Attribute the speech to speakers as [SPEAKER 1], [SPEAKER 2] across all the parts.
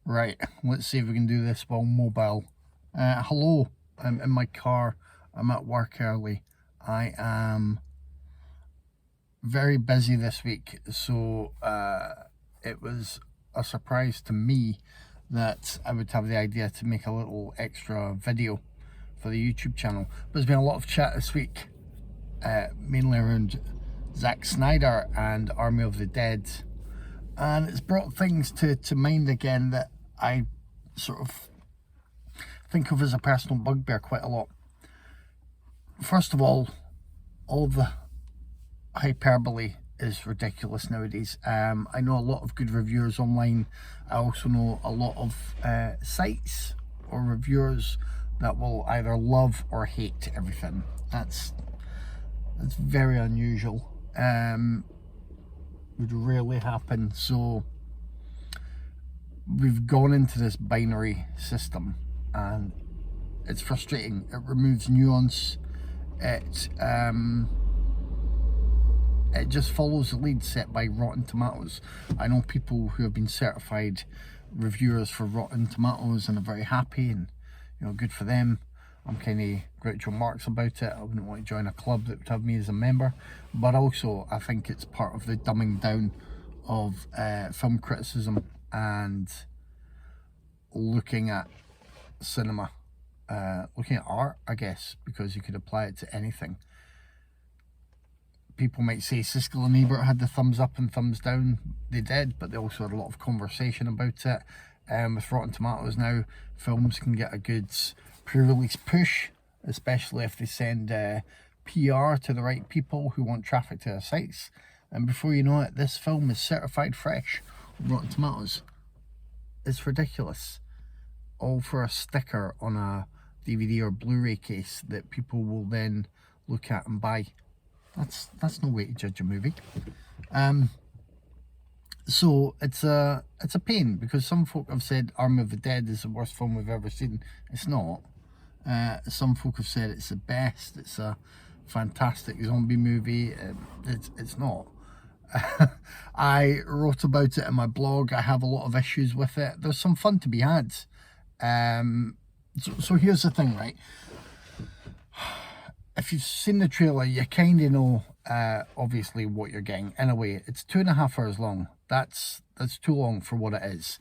[SPEAKER 1] Right, let's see if we can do this while mobile. Hello, I'm in my car. I'm at work early. I am very busy this week, so it was a surprise to me that I would have the idea to make a little extra video for the YouTube channel. But there's been a lot of chat this week, mainly around Zack Snyder and Army of the Dead, and it's brought things to mind again that I sort of think of as a personal bugbear quite a lot. First of all the hyperbole is ridiculous nowadays. I know a lot of good reviewers online. I also know a lot of sites or reviewers that will either love or hate everything. That's very unusual. Would rarely happen. So we've gone into this binary system, and it's frustrating. It removes nuance. It just follows the lead set by Rotten Tomatoes. I know people who have been certified reviewers for Rotten Tomatoes and are very happy, and good for them. I'm kind of Groucho Marx about it. I wouldn't want to join a club that would have me as a member, but also I think it's part of the dumbing down of film criticism and looking at cinema, looking at art, I guess, because you could apply it to anything. People might say Siskel and Ebert had the thumbs up and thumbs down. They did, but they also had a lot of conversation about it. With Rotten Tomatoes now, films can get a good pre-release push, especially if they send PR to the right people who want traffic to their sites. And before you know it, this film is certified fresh on Rotten Tomatoes. It's ridiculous. All for a sticker on a DVD or Blu-ray case that people will then look at and buy. That's no way to judge a movie. So it's a pain, because some folk have said Army of the Dead is the worst film we've ever seen. It's not. Some folk have said it's the best. It's a fantastic zombie movie. It's not. I wrote about it in my blog. I have a lot of issues with it. There's some fun to be had. So here's the thing, right? If you've seen the trailer, you kind of know, obviously, what you're getting. In a way, it's 2.5 hours long. That's too long for what it is.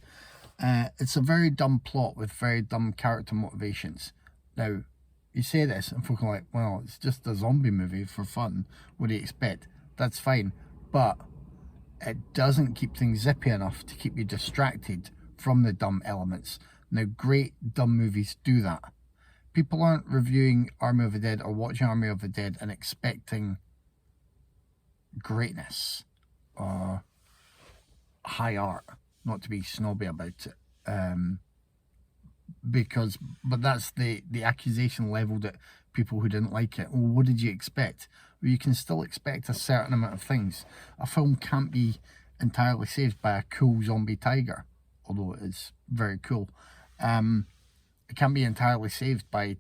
[SPEAKER 1] It's a very dumb plot with very dumb character motivations. Now, you say this, and folk are like, well, it's just a zombie movie for fun. What do you expect? That's fine. But it doesn't keep things zippy enough to keep you distracted from the dumb elements. Now, great dumb movies do that. People aren't reviewing Army of the Dead or watching Army of the Dead and expecting greatness or high art, not to be snobby about it. But that's the accusation leveled at people who didn't like it. Well, what did you expect? Well, you can still expect a certain amount of things. A film can't be entirely saved by a cool zombie tiger, although it is very cool. It can't be entirely saved by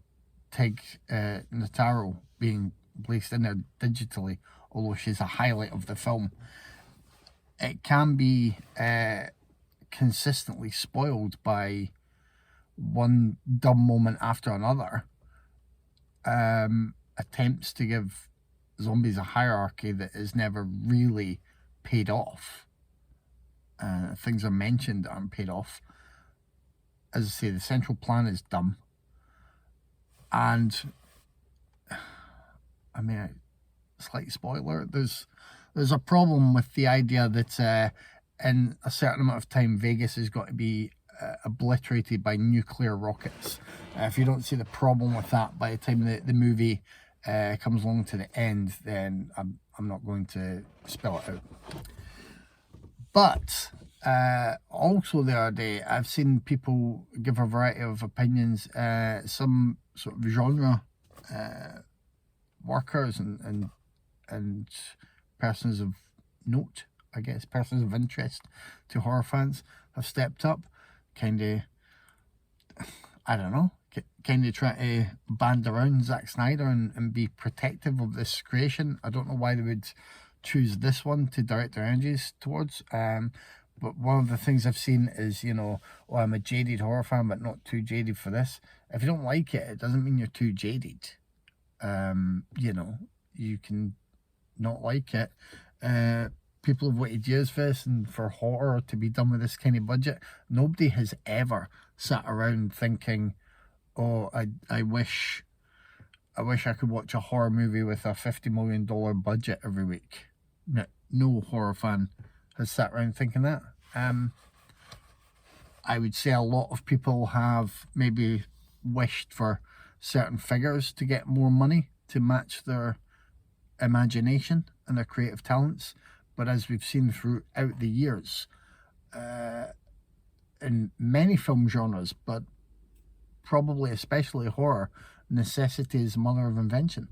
[SPEAKER 1] Tig Notaro being placed in there digitally, although she's a highlight of the film. It can be consistently spoiled by one dumb moment after another. Attempts to give zombies a hierarchy that is never really paid off. Things are mentioned that aren't paid off. As I say, the central plan is dumb. And I mean, a slight spoiler, there's a problem with the idea that in a certain amount of time Vegas has got to be obliterated by nuclear rockets. If you don't see the problem with that by the time the movie comes along to the end, then I'm not going to spell it out. But also the other day, I've seen people give a variety of opinions. Some sort of genre workers and persons of note, I guess, persons of interest to horror fans have stepped up, kind of, I don't know, kind of try to band around Zack Snyder and be protective of this creation. I don't know why they would choose this one to direct their energies towards. But one of the things I've seen is, you know, oh, I'm a jaded horror fan, but not too jaded for this. If you don't like it, it doesn't mean you're too jaded. You know, you can not like it. People have waited years for this and for horror to be done with this kind of budget. Nobody has ever sat around thinking, oh, I wish I could watch a horror movie with a $50 million budget every week. No horror fan has sat around thinking that. I would say a lot of people have maybe wished for certain figures to get more money to match their imagination and their creative talents. But as we've seen throughout the years, in many film genres, but probably especially horror, necessity is the mother of invention,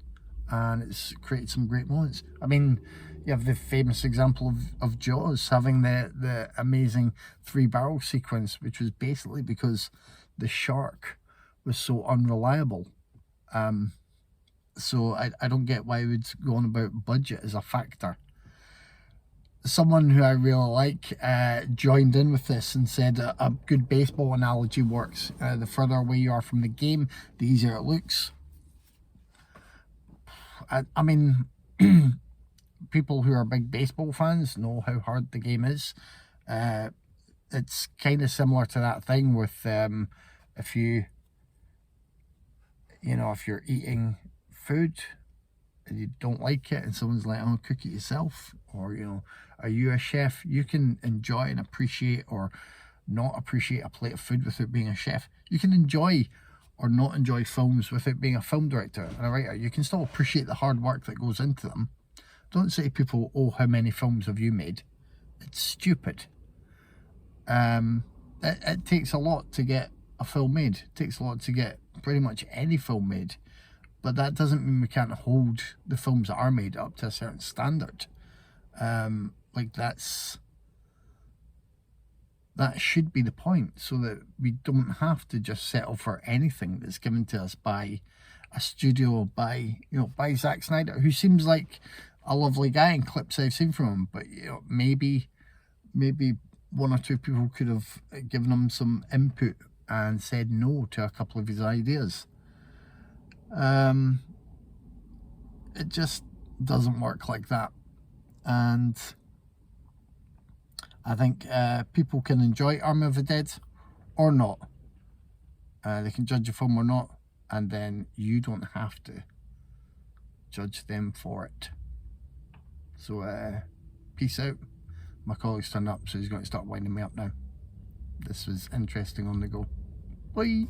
[SPEAKER 1] and it's created some great moments. I mean, you have the famous example of Jaws having the amazing 3-barrel sequence, which was basically because the shark was so unreliable. So I don't get why we would go on about budget as a factor. Someone who I really like joined in with this and said a good baseball analogy works. The further away you are from the game, the easier it looks. I mean, people who are big baseball fans know how hard the game is. It's kind of similar to that thing with if you're eating food and you don't like it and someone's like, oh, cook it yourself, or, you know, are you a chef? You can enjoy and appreciate or not appreciate a plate of food without being a chef. You can enjoy or not enjoy films without being a film director and a writer. You can still appreciate the hard work that goes into them. Don't say to people, oh, how many films have you made? It's stupid. It takes a lot to get a film made. It takes a lot to get pretty much any film made. But that doesn't mean we can't hold the films that are made up to a certain standard. That should be the point, so that we don't have to just settle for anything that's given to us by a studio, by Zack Snyder, who seems like a lovely guy in clips I've seen from him. But maybe one or two people could have given him some input and said no to a couple of his ideas. It just doesn't work like that, and I think people can enjoy Army of the Dead or not. They can judge a film or not, and then you don't have to judge them for it. So peace out. My colleague's turned up, so he's going to start winding me up now. This was interesting on the go. Bye.